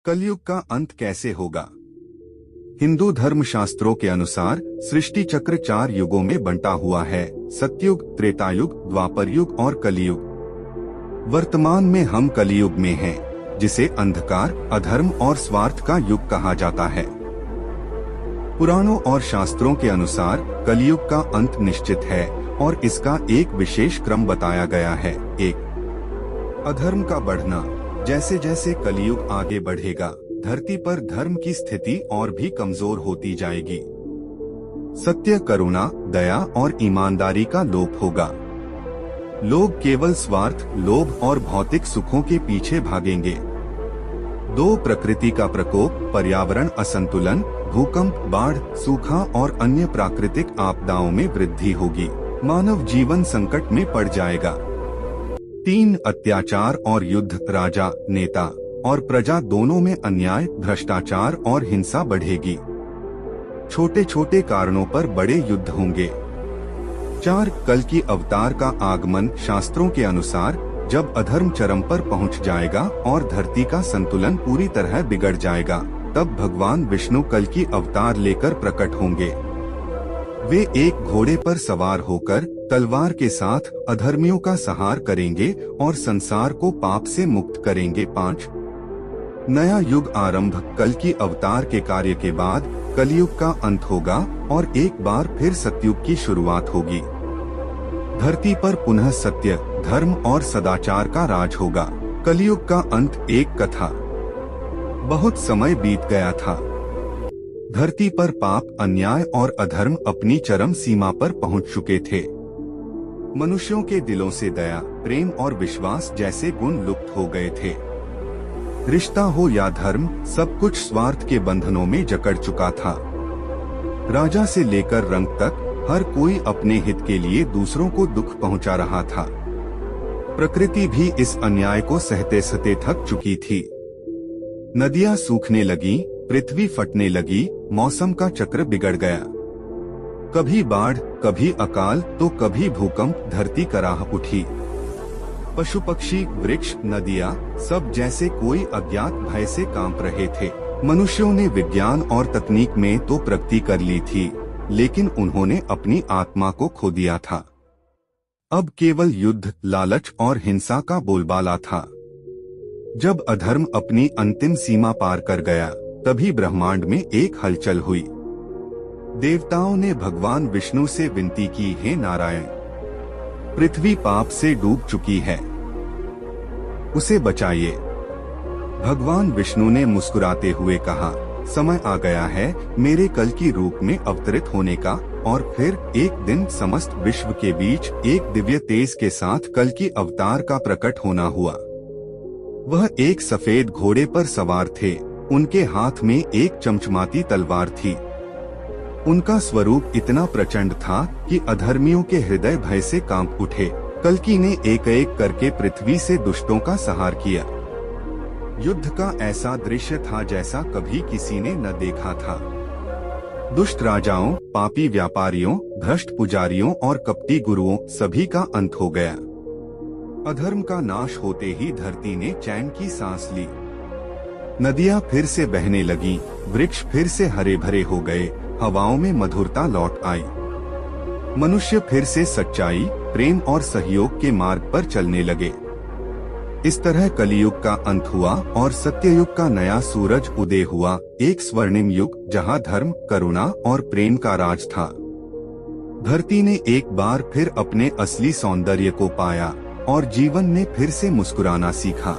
कलयुग का अंत कैसे होगा? हिंदू धर्म शास्त्रों के अनुसार सृष्टि चक्र 4 युगों में बंटा हुआ है। सतयुग, त्रेतायुग, द्वापर युग और कलियुग। वर्तमान में हम कलियुग में हैं, जिसे अंधकार, अधर्म और स्वार्थ का युग कहा जाता है। पुराणों और शास्त्रों के अनुसार कलियुग का अंत निश्चित है और इसका एक विशेष क्रम बताया गया है। 1. अधर्म का बढ़ना। जैसे जैसे कलियुग आगे बढ़ेगा, धरती पर धर्म की स्थिति और भी कमजोर होती जाएगी। सत्य, करुणा, दया और ईमानदारी का लोप होगा। लोग केवल स्वार्थ, लोभ और भौतिक सुखों के पीछे भागेंगे। 2. प्रकृति का प्रकोप, पर्यावरण असंतुलन, भूकंप, बाढ़, सूखा और अन्य प्राकृतिक आपदाओं में वृद्धि होगी। मानव जीवन संकट में पड़ जाएगा। 3. अत्याचार और युद्ध। राजा, नेता और प्रजा दोनों में अन्याय, भ्रष्टाचार और हिंसा बढ़ेगी। छोटे छोटे कारणों पर बड़े युद्ध होंगे। 4. कल की अवतार का आगमन। शास्त्रों के अनुसार जब अधर्म चरम पर पहुंच जाएगा और धरती का संतुलन पूरी तरह बिगड़ जाएगा, तब भगवान विष्णु कल की अवतार लेकर प्रकट होंगे। वे एक घोड़े पर सवार होकर तलवार के साथ अधर्मियों का संहार करेंगे और संसार को पाप से मुक्त करेंगे। 5. नया युग आरंभ। कल की अवतार के कार्य के बाद कलयुग का अंत होगा और एक बार फिर सतयुग की शुरुआत होगी। धरती पर पुनः सत्य, धर्म और सदाचार का राज होगा। कलयुग का अंत एक कथा। बहुत समय बीत गया था। धरती पर पाप, अन्याय और अधर्म अपनी चरम सीमा पर पहुंच चुके थे। मनुष्यों के दिलों से दया, प्रेम और विश्वास जैसे गुण लुप्त हो गए थे। रिश्ता हो या धर्म, सब कुछ स्वार्थ के बंधनों में जकड़ चुका था। राजा से लेकर रंग तक हर कोई अपने हित के लिए दूसरों को दुख पहुंचा रहा था। प्रकृति भी इस अन्याय को सहते सहते थक चुकी थी। नदियां सूखने लगी, पृथ्वी फटने लगी, मौसम का चक्र बिगड़ गया। कभी बाढ़, कभी अकाल तो कभी भूकंप, धरती कराह उठी। पशु पक्षी, वृक्ष, नदियां सब जैसे कोई अज्ञात भय से कांप रहे थे। मनुष्यों ने विज्ञान और तकनीक में तो प्रगति कर ली थी, लेकिन उन्होंने अपनी आत्मा को खो दिया था। अब केवल युद्ध, लालच और हिंसा का बोलबाला था। जब अधर्म अपनी अंतिम सीमा पार कर गया, तभी ब्रह्मांड में एक हलचल हुई। देवताओं ने भगवान विष्णु से विनती की, हे नारायण, पृथ्वी पाप से डूब चुकी है, उसे बचाइए। भगवान विष्णु ने मुस्कुराते हुए कहा, समय आ गया है मेरे कल की रूप में अवतरित होने का। और फिर एक दिन समस्त विश्व के बीच एक दिव्य तेज के साथ कल की अवतार का प्रकट होना हुआ। वह एक सफेद घोड़े पर सवार थे। उनके हाथ में एक चमचमाती तलवार थी। उनका स्वरूप इतना प्रचंड था कि अधर्मियों के हृदय भय से कांप उठे। कल्कि ने एक एक करके पृथ्वी से दुष्टों का संहार किया। युद्ध का ऐसा दृश्य था जैसा कभी किसी ने न देखा था। दुष्ट राजाओं, पापी व्यापारियों, भ्रष्ट पुजारियों और कपटी गुरुओं सभी का अंत हो गया। अधर्म का नाश होते ही धरती ने चैन की सांस ली। नदियां फिर से बहने लगीं, वृक्ष फिर से हरे भरे हो गए, हवाओं में मधुरता लौट आई। मनुष्य फिर से सच्चाई, प्रेम और सहयोग के मार्ग पर चलने लगे। इस तरह कलियुग का अंत हुआ और सत्ययुग का नया सूरज उदय हुआ, एक स्वर्णिम युग जहां धर्म, करुणा और प्रेम का राज था। धरती ने एक बार फिर अपने असली सौंदर्य को पाया और जीवन में फिर से मुस्कुराना सीखा।